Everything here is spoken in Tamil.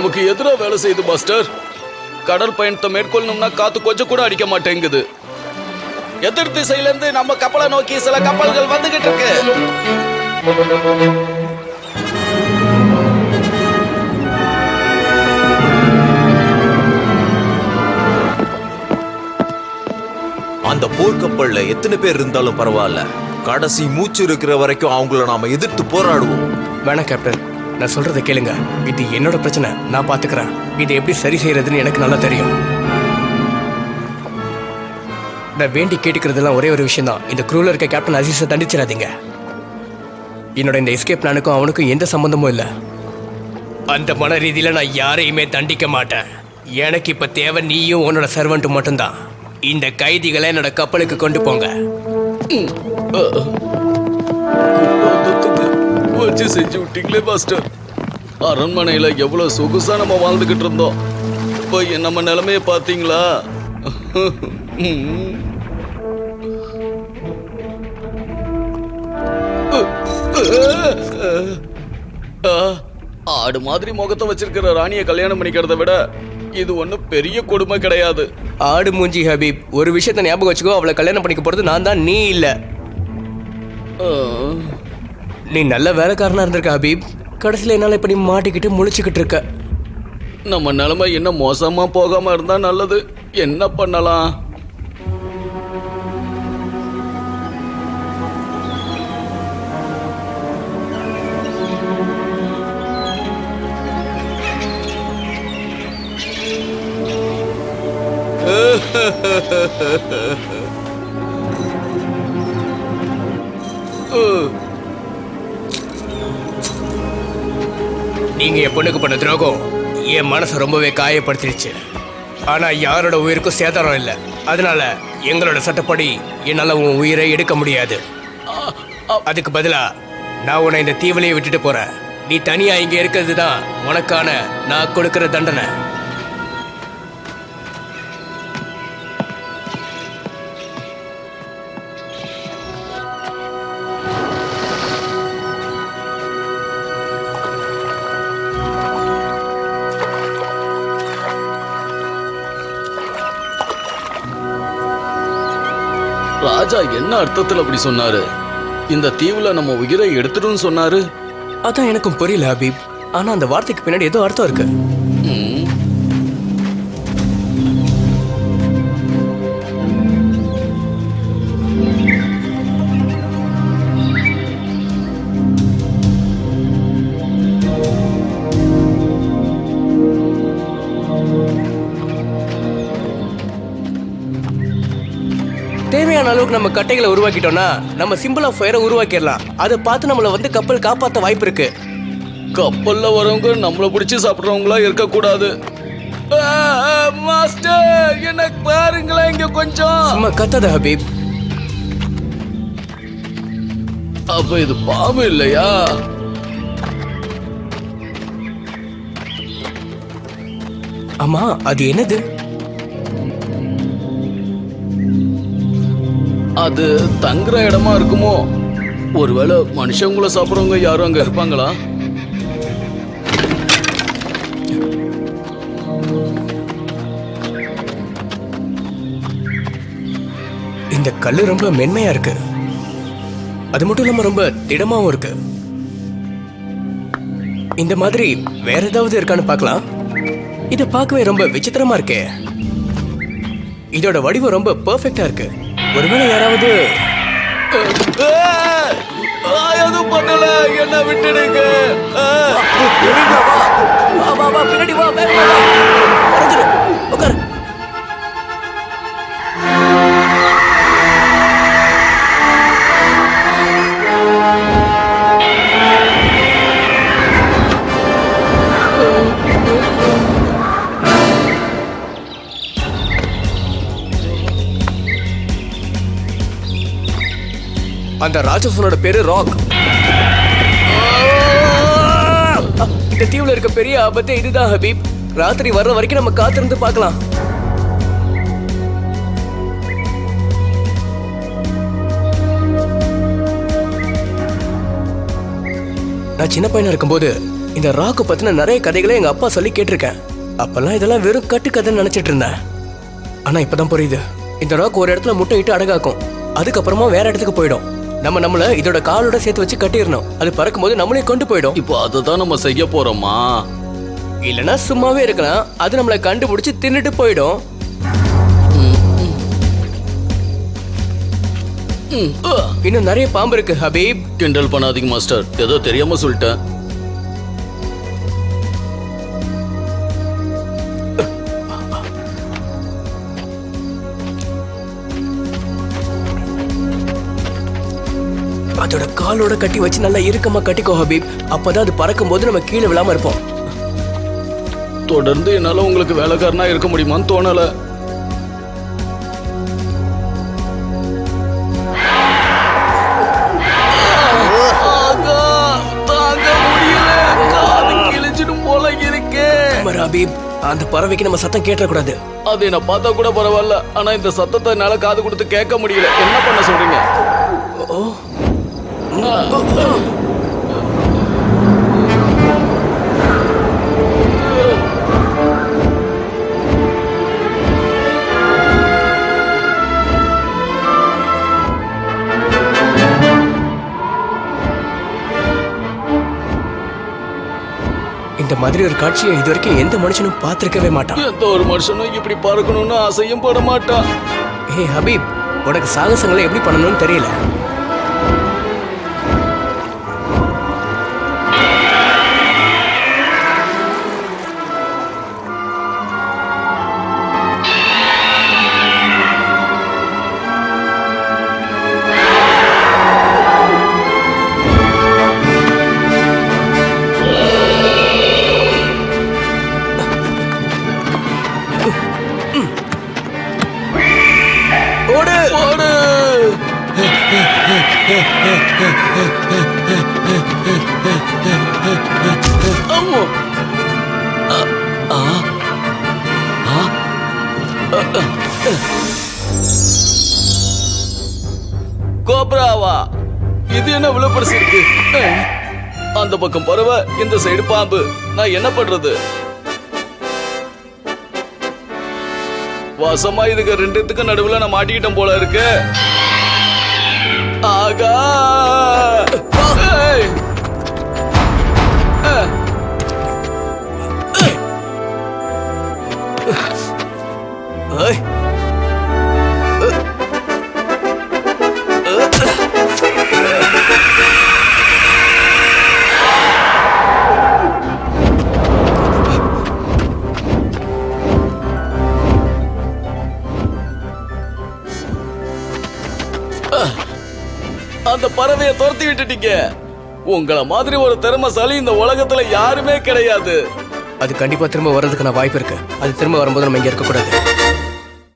நமக்கு எதிரா வேலை செய்யுது மாஸ்டர். கடல் பயணத்தை மேற்கொள்ளணும்னா காத்து கொஞ்சம் கூட அடிக்க மாட்டேங்குது. எதிர் திசையில இருந்து நம்ம கப்பலை நோக்கி சில கப்பல்கள் வந்துகிட்டு இருக்கு. அந்த போர்க்கப்பல்ல எத்தனை பேர் இருந்தாலும் பரவாயில்ல, கடைசி மூச்சு இருக்கிற வரைக்கும் அவங்கள நாம எதிர்த்து போராடுவோம். வேணாம் கேப்டன், நான் சொல்றதை கேளுங்க. இது என்னோட பிரச்சனை, நான் பாத்துக்கிறேன். இதை எப்படி சரி செய்யறதுன்னு எனக்கு நல்லா தெரியும். நான் வேண்டி கேட்டுக்கிறதுலாம் ஒரே ஒரு விஷயம் தான். இந்த க்ரூல இருக்க கேப்டன் அசீஸை தண்டிச்சிடாதீங்க. என்னோட இந்த எஸ்கேப் பிளானுக்கும் அவனுக்கும் எந்த சம்பந்தமும் இல்லை. அந்த மன ரீதியில நான் யாரையுமே தண்டிக்க மாட்டேன். எனக்கு இப்ப தேவை நீயும் உன்னோட சர்வெண்ட்டும் மட்டும்தான். இந்த கைதிகளை என்னோட கப்பலுக்கு கொண்டு போங்க. வச்சு செஞ்சு விட்டீங்களே மாஸ்டர். அரண்மனையில எவ்வளவு சொகுசா நம்ம வாழ்ந்துகிட்டு இருந்தோம். இப்போ நம்ம நிலைமைய பாத்தீங்களா? ஆடு மாதிரி முகத்தை வச்சிருக்கிற ராணியை கல்யாணம் பண்ணிக்கிறத விட இது ஒன்றும் பெரிய கொடுமை கிடையாது. ஆடு மூஞ்சி ஹபீப், ஒரு விஷயத்த ஞாபகம் வச்சுக்கோ. அவளை கல்யாணம் பண்ணிக்க போறது நான் தான், நீ இல்ல. நீ நல்ல வேலைக்காரனா இருந்திருக்க ஹபீப். கடைசியில் என்னால இப்படி மாட்டிக்கிட்டு முழிச்சுக்கிட்டு இருக்க. நம்ம நிலைமை இன்னும் மோசமா போகாம இருந்தா நல்லது. என்ன பண்ணலாம்? நீங்க என் பொண்ணுக்கு பண்ண துரோகம் என் மனசை ரொம்பவே காயப்படுத்திடுச்சு. ஆனா யாரோட உயிருக்கும் சேதாரம் இல்லை. அதனால எங்களோட சட்டப்படி என்னால உன் உயிரை எடுக்க முடியாது. அதுக்கு பதிலா நான் உன்னை இந்த தீவிலையை விட்டுட்டு போறேன். நீ தனியா இங்க இருக்கிறது தான் உனக்கான நான் கொடுக்கிற தண்டனை. ராஜா என்ன அர்த்தத்தில் அப்படி சொன்னாரு? இந்த தீவுல நம்ம உயிரை எடுத்துடும் சொன்னாரு. அதான் எனக்கும் புரியல ஹபீப். ஆனா அந்த வார்த்தைக்கு பின்னாடி ஏதோ அர்த்தம் இருக்கு. தேவையான அளவுக்கு நம்ம கட்டைகளை உருவாக்கிட்டோம்னா நம்ம சிம்பிள் ஆஃப் ஃபயரை உருவாக்கிடலாம். அதை பார்த்து நம்மளை வந்து கப்பல் காப்பாற்ற வாய்ப்பு இருக்கு. கப்பல்ல வரவங்க நம்மளை பிடிச்சி சாப்பிடுறவங்களா இருக்கக்கூடாது. மாஸ்டர், எனக்கு பாருங்களேன் இங்க கொஞ்சம். சும்மா கத்தாத ஹபீப். அப்ப இது பாம்பு இல்லையா? ஆமா, அது என்னது? அது தங்குற இடமா இருக்குமோ? ஒருவேளை மனுஷங்களை சாப்பிடுறவங்க யாரும் அங்க இருப்பாங்களா? இந்த கல்லு ரொம்ப மென்மையா இருக்கு. அது மட்டும் இல்லாம ரொம்ப திடமாவும் இருக்கு. இந்த மாதிரி வேற ஏதாவது இருக்கான்னு பார்க்கலாம். இதை பார்க்கவே ரொம்ப விசித்திரமா இருக்கே. இதோட வடிவம் ரொம்ப பெர்ஃபெக்டா இருக்கு. ஒருவேளை யாராவது எதுவும் பண்ணல, என்ன விட்டுடுங்க. பின்னாடி வா, உட்காரு. அந்த ராட்சசனோட பேரு ராக். இந்த தீவுல இருக்க பெரிய ஆபத்து இதுதான் ஹபீப். ராத்திரி வர்ற வரைக்கும் நம்ம காத்திருந்து பார்க்கலாம். நான் சின்ன பையனா இருக்கும்போது இந்த ராக்கு பத்தின நிறைய கதைகளை எங்க அப்பா சொல்லி கேட்டிருக்கேன். அப்பெல்லாம் இதெல்லாம் வெறும் கட்டுக்கதைன்னு நினைச்சிட்டு இருந்தேன். ஆனா இப்பதான் புரியுது. இந்த ராக் ஒரு இடத்துல முட்டையிட்டு அடகாக்கும், அதுக்கப்புறமா வேற இடத்துக்கு போயிடும். நம்மள இதோட காலோட சேர்த்து வச்சு கட்டிடணும். அது பறக்கும் போது நம்மளே கொண்டு போயிடும். இப்போ அதுதான் நம்ம செய்ய போறோமா? இல்லனா சும்மாவே இருக்கலாம், அது நம்மளை கண்டுபிடிச்சு தின்னுட்டு போயிடும். இன்னும் நிறைய பாம்பு இருக்கு ஹபீப். கிண்டல் பண்ணாதீங்க மாஸ்டர், ஏதோ தெரியாம சொல்லிட்டேன். அதோட காலோட கட்டி வச்சு நல்லா இறுக்கமா கட்டிக்கோ ஹபீப். அப்பதான் அது பறக்கும் போது நம்ம கீழே விழாம இருப்போம். தொடர்ந்து என்னால உங்களுக்கு வேலைக்காரனா இருக்க முடியுமான்னு தோணல. தாங்க முடியல, காது கிழிச்சிடும் போல இருக்கு. ஹபீப், அந்த பறவைக்கு நம்ம சத்தம் கேட்டக்கூடாது. அது என்ன பார்த்தா கூட பரவாயில்ல, ஆனா இந்த சத்தத்தை என்னால காது கொடுத்து கேட்க முடியல. என்ன பண்ண சொல்றீங்க? இந்த மாதிரி ஒரு காட்சியை இது வரைக்கும் எந்த மனுஷனும் பார்த்திருக்கவே மாட்டான். எந்த ஒரு மனுஷனும் இப்படி பறக்கணும்னு ஆசையும் பட மாட்டான். ஹே ஹபீப், உனக்கு சாகசங்களை எப்படி பண்ணணும்னு தெரியல. கோப்ராவா? இது என்ன இவ்வளவு பெருசு இருக்கு? அந்த பக்கம் பறவை, இந்த சைடு பாம்பு. நான் என்ன பண்றது? வாசமா இதுக்கு ரெண்டுத்துக்கு நடுவுல நான் மாட்டிக்கிட்டேன் போல இருக்கு. ஆகா! அந்த பறவையை துரத்தி விட்டுட்டீங்க. உங்கள மாதிரி ஒரு திறமைசாலி இந்த உலகத்துல யாருமே கிடையாது. அது கண்டிப்பா திரும்ப வர்றதுக்கான வாய்ப்பு இருக்கு. அது திரும்ப வரும்போது நம்ம இங்க இருக்க கூடாது.